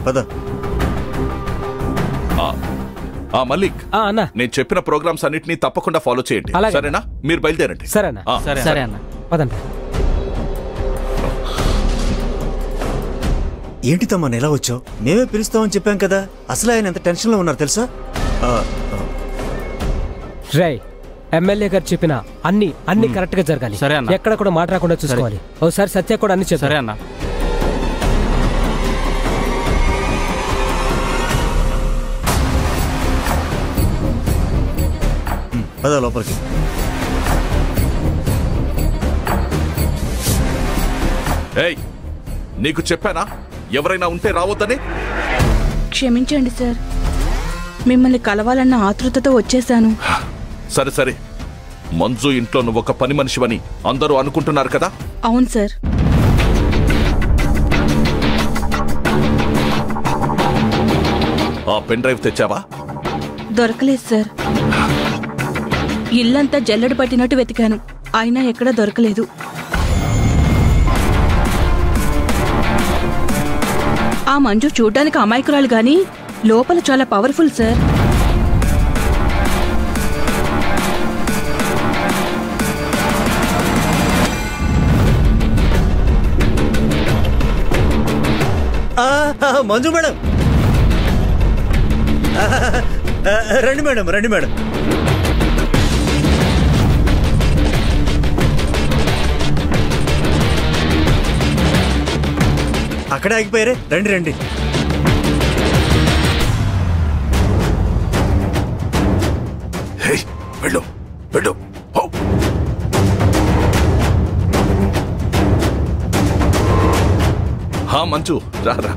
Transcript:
పద. మల్లిక్, నేను చెప్పిన ప్రోగ్రామ్స్ అన్నిటినీ తప్పకుండా ఫాలో చేయండి, సరేనా? మీరు బయలుదేరండి. సరే అన్న, పదండి. ఏంటి తమ్మని ఎలా వచ్చావు? మేమే పిలుస్తామని చెప్పాం కదా. అసలు ఆయన ఎంత టెన్షన్లో ఉన్నారు తెలుసా? రై, ఎమ్మెల్యే గారు చెప్పిన అన్ని కరెక్ట్ గా జరగాలి. ఎక్కడ కూడా మాట రాకుండా చూసుకోవాలి. ఒకసారి సత్య కూడా అన్ని చెప్పారు. సరే అన్న. పద లోపలికి. ఏయ్, నీకు చెప్పానా ఎవరైనా ఉంటే రావద్దని? క్షమించండి సార్, మిమ్మల్ని కలవాలన్న ఆతృతతో వచ్చేశాను. సరే సరే, మంజు ఇంట్లో నువ్వు ఒక పని మనిషివని అందరూ అనుకుంటున్నారు కదా? అవును సార్. ఆ పెన్ డ్రైవ్ తెచ్చావా? దొరకలేదు సార్. ఇల్లంతా జల్లెడ పట్టినట్టు వెతికాను, అయినా ఎక్కడా దొరకలేదు. ఆ మంజు చూడ్డానికి అమాయకురాలు గాని లోపల చాలా పవర్ఫుల్ సార్. మంజు మేడం, రండి మేడం, రండి మేడం. అక్కడే ఆగిపోయారే, రండి రండి. వెళ్ళు వెళ్ళు. మంజు రా రా.